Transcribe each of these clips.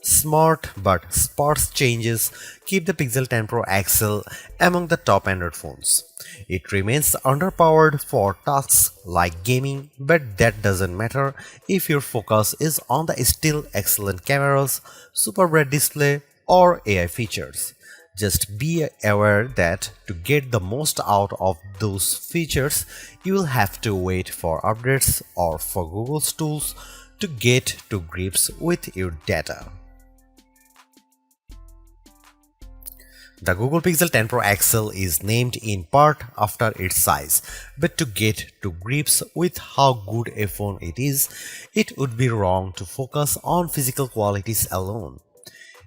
Smart but sparse changes keep the Pixel 10 Pro XL among the top Android phones. It remains underpowered for tasks like gaming, but that doesn't matter if your focus is on the still excellent cameras, super bright display, or AI features. Just be aware that to get the most out of those features, you will have to wait for updates or for Google's tools to get to grips with your data. The Google Pixel 10 Pro XL is named in part after its size, but to get to grips with how good a phone it is, it would be wrong to focus on physical qualities alone.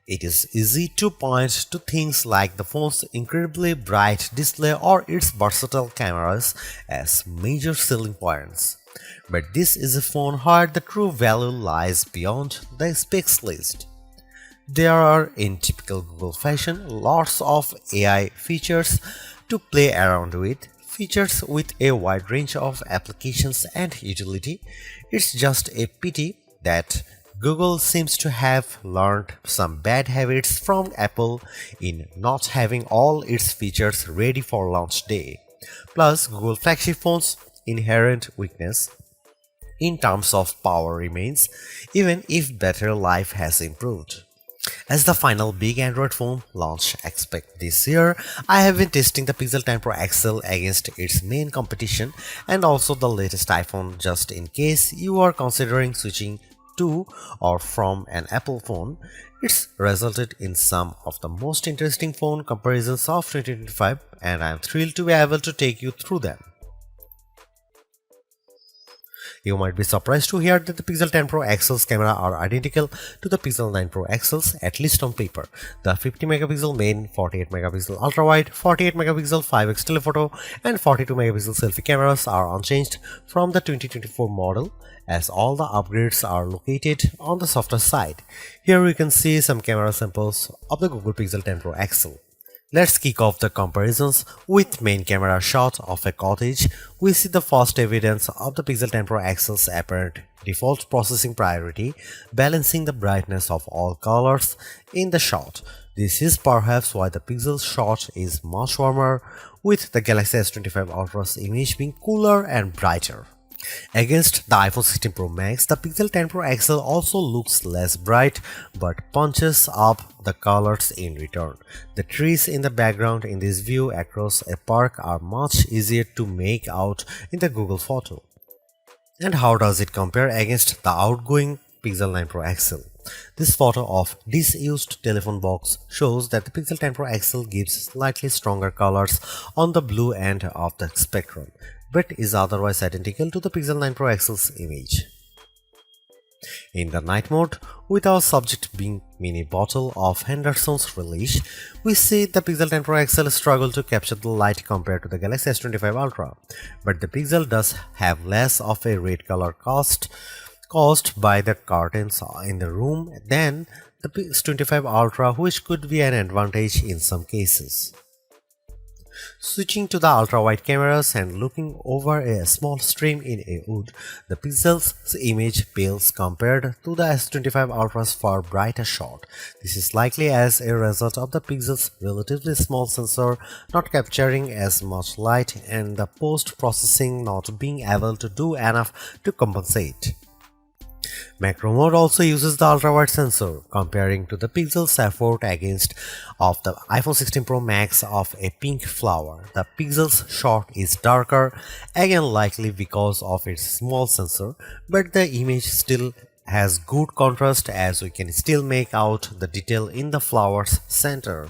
It is easy to point to things like the phone's incredibly bright display or its versatile cameras as major selling points. But this is a phone where the true value lies beyond the specs list. There are, in typical Google fashion, lots of AI features to play around with, features with a wide range of applications and utility. It's just a pity that Google seems to have learned some bad habits from Apple in not having all its features ready for launch day. Plus, Google flagship phones' inherent weakness in terms of power remains, even if battery life has improved. As the final big Android phone launch expect this year, I have been testing the Pixel 10 Pro XL against its main competition and also the latest iPhone just in case you are considering switching to or from an Apple phone. It's resulted in some of the most interesting phone comparisons of 2025 and I am thrilled to be able to take you through them. You might be surprised to hear that the Pixel 10 Pro XL's camera are identical to the Pixel 9 Pro XL's, at least on paper. The 50 megapixel main, 48 megapixel ultra-wide, 48 megapixel 5x telephoto, and 42 megapixel selfie cameras are unchanged from the 2024 model, as all the upgrades are located on the softer side. Here we can see some camera samples of the Google Pixel 10 Pro XL. Let's kick off the comparisons with main camera shot of a cottage. We see the first evidence of the Pixel 10 Pro XL's apparent default processing priority, balancing the brightness of all colors in the shot. This is perhaps why the Pixel shot is much warmer, with the Galaxy S25 Ultra's image being cooler and brighter. Against the iPhone 16 Pro Max, the Pixel 10 Pro XL also looks less bright but punches up the colors in return. The trees in the background in this view across a park are much easier to make out in the Google photo. And how does it compare against the outgoing Pixel 9 Pro XL? This photo of disused telephone box shows that the Pixel 10 Pro XL gives slightly stronger colors on the blue end of the spectrum, but is otherwise identical to the Pixel 9 Pro XL's image. In the night mode, with our subject being mini bottle of Henderson's relish, we see the Pixel 10 Pro XL struggle to capture the light compared to the Galaxy S25 Ultra, but the Pixel does have less of a red color caused by the curtains in the room than the S25 Ultra, which could be an advantage in some cases. Switching to the ultra-wide cameras and looking over a small stream in a wood, the Pixel's image pales compared to the S25 Ultra's far brighter shot. This is likely as a result of the Pixel's relatively small sensor not capturing as much light and the post-processing not being able to do enough to compensate. Macro mode also uses the ultra-wide sensor, comparing to the Pixel's effort against of the iPhone 16 Pro Max of a pink flower. The Pixel's shot is darker, again likely because of its small sensor, but the image still has good contrast as we can still make out the detail in the flower's center.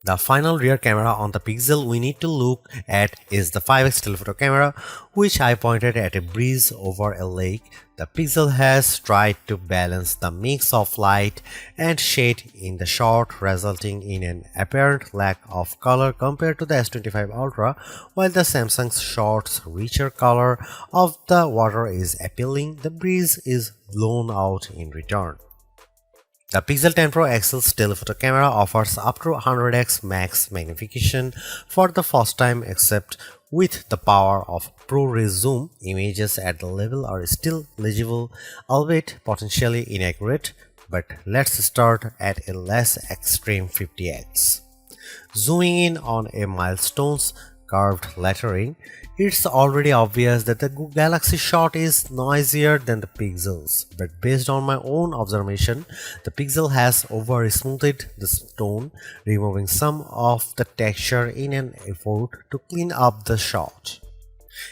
The final rear camera on the Pixel we need to look at is the 5x telephoto camera, which I pointed at a breeze over a lake. The Pixel has tried to balance the mix of light and shade in the shot, resulting in an apparent lack of color compared to the S25 Ultra, while the Samsung's shot's richer color of the water is appealing. The breeze is blown out in return. The Pixel 10 Pro XL's telephoto camera offers up to 100x max magnification for the first time, except with the power of ProRes zoom. Images at the level are still legible, albeit potentially inaccurate, but let's start at a less extreme 50x. Zooming in on a milestone's curved lettering, it's already obvious that the Galaxy shot is noisier than the Pixels, but based on my own observation, the Pixel has over-smoothed the stone, removing some of the texture in an effort to clean up the shot.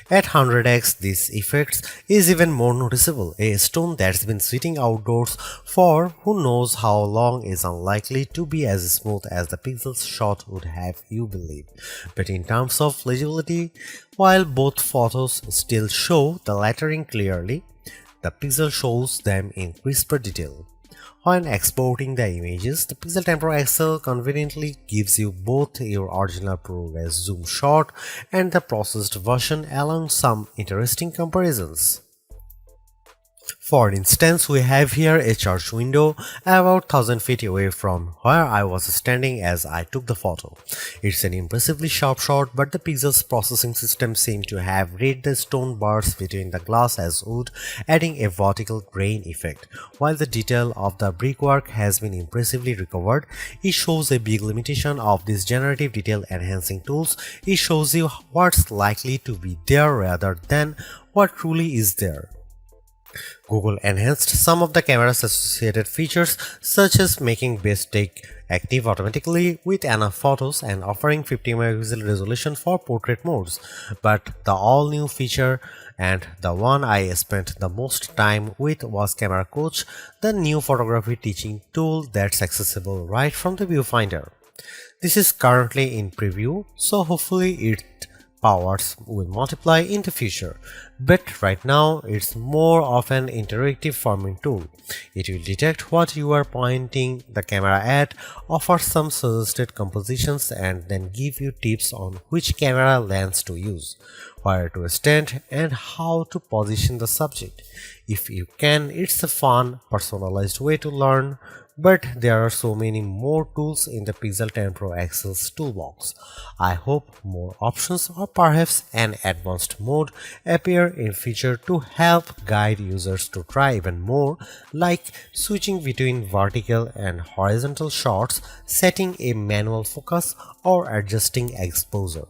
At 100x, this effect is even more noticeable. A stone that's been sitting outdoors for who knows how long is unlikely to be as smooth as the Pixel's shot would have you believe. But in terms of legibility, while both photos still show the lettering clearly, the Pixel shows them in crisper detail. When exporting the images, the Pixel 10 Pro XL conveniently gives you both your original ProRes zoom shot and the processed version, allowing some interesting comparisons. For instance, we have here a church window about 1000 feet away from where I was standing as I took the photo. It's an impressively sharp shot, but the Pixel's processing system seemed to have read the stone bars between the glass as wood, adding a vertical grain effect. While the detail of the brickwork has been impressively recovered, it shows a big limitation of these generative detail enhancing tools. It shows you what's likely to be there rather than what truly is there. Google enhanced some of the camera's associated features, such as making best take active automatically with enough photos and offering 50 megapixel resolution for portrait modes. But the all-new feature, and the one I spent the most time with, was Camera Coach, the new photography teaching tool that's accessible right from the viewfinder. This is currently in preview, so hopefully its powers will multiply in the future, but right now it's more of an interactive forming tool. It will detect what you are pointing the camera at, offer some suggested compositions, and then give you tips on which camera lens to use, where to stand, and how to position the subject. If you can, it's a fun, personalized way to learn. But there are so many more tools in the Pixel 10 Pro XL's toolbox. I hope more options or perhaps an advanced mode appear in future to help guide users to try even more, like switching between vertical and horizontal shots, setting a manual focus, or adjusting exposure.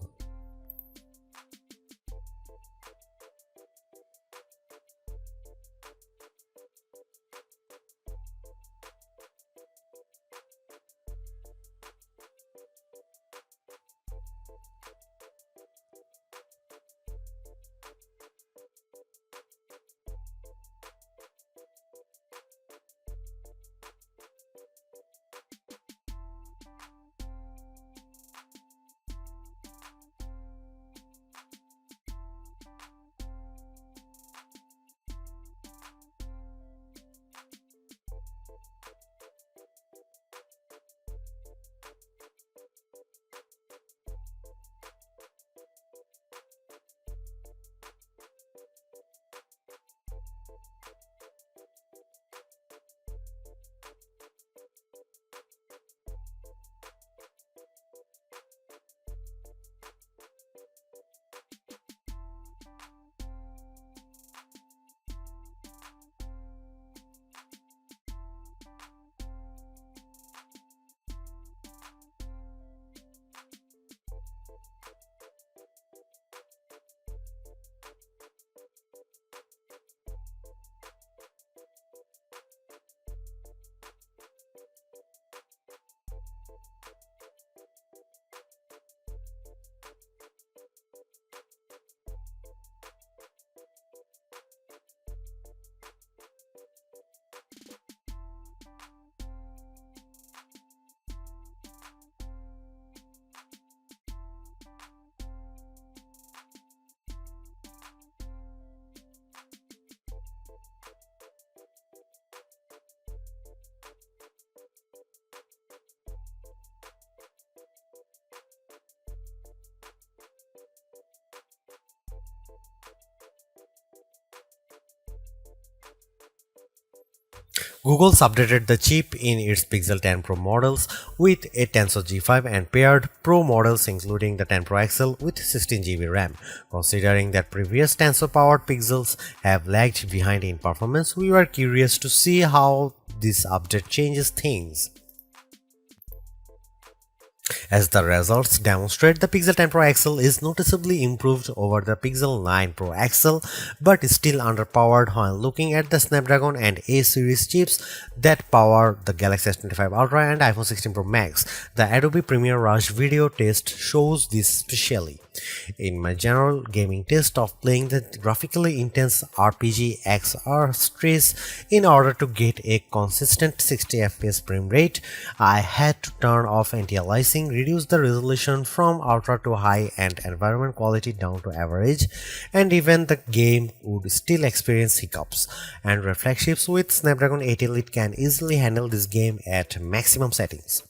Google's updated the chip in its Pixel 10 Pro models with a Tensor G5 and paired Pro models including the 10 Pro XL with 16 GB RAM. Considering that previous Tensor-powered Pixels have lagged behind in performance, we were curious to see how this update changes things. As the results demonstrate, the Pixel 10 Pro XL is noticeably improved over the Pixel 9 Pro XL, but is still underpowered when looking at the Snapdragon and A series chips that power the Galaxy S25 Ultra and iPhone 16 Pro Max. The Adobe Premiere Rush video test shows this specially. In my general gaming test of playing the graphically intense RPG XR Stress in order to get a consistent 60 FPS frame rate, I had to turn off anti-aliasing, reduce the resolution from ultra to high and environment quality down to average, and even the game would still experience hiccups. And flagships with Snapdragon 8 Elite can easily handle this game at maximum settings.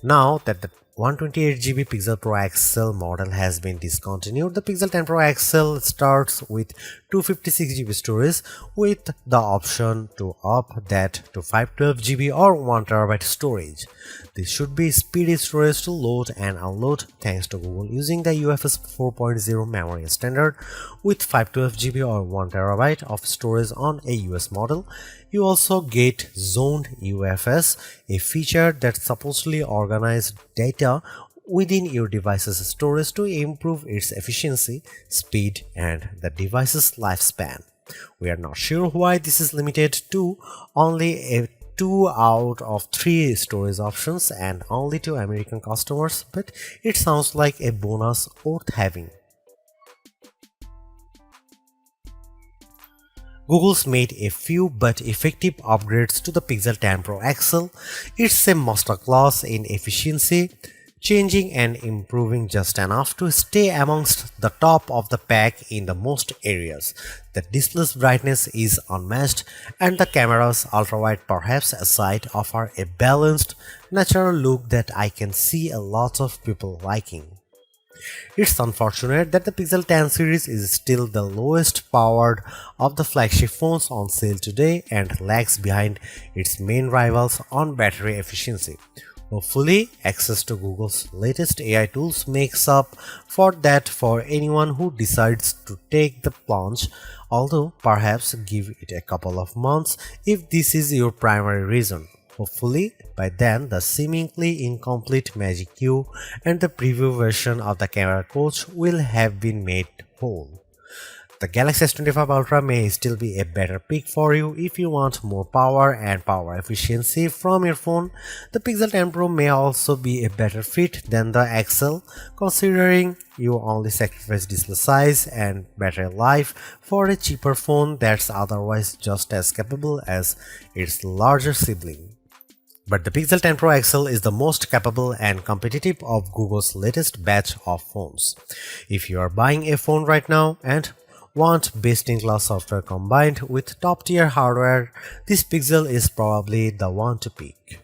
Now that the 128GB Pixel Pro XL model has been discontinued, the Pixel 10 Pro XL starts with 256GB storage with the option to up that to 512GB or 1TB storage. This should be speedy storage to load and unload thanks to Google using the UFS 4.0 memory standard with 512GB or 1TB of storage on a US model. You also get zoned UFS, a feature that supposedly organizes data within your device's storage to improve its efficiency, speed, and the device's lifespan. We are not sure why this is limited to only a 2 out of 3 storage options and only to American customers, but it sounds like a bonus worth having. Google's made a few but effective upgrades to the Pixel 10 Pro XL. It's a masterclass in efficiency, changing and improving just enough to stay amongst the top of the pack in the most areas. The display's brightness is unmatched, and the camera's ultrawide perhaps aside offer a balanced, natural look that I can see a lot of people liking. It's unfortunate that the Pixel 10 series is still the lowest powered of the flagship phones on sale today and lags behind its main rivals on battery efficiency. Hopefully, access to Google's latest AI tools makes up for that for anyone who decides to take the plunge, although perhaps give it a couple of months if this is your primary reason. Hopefully, by then the seemingly incomplete Magic Q and the preview version of the camera coach will have been made whole. The Galaxy S25 Ultra may still be a better pick for you if you want more power and power efficiency from your phone. The Pixel 10 Pro may also be a better fit than the XL, considering you only sacrifice display size and battery life for a cheaper phone that's otherwise just as capable as its larger sibling. But the Pixel 10 Pro XL is the most capable and competitive of Google's latest batch of phones. If you are buying a phone right now and want best-in-class software combined with top-tier hardware, this Pixel is probably the one to pick.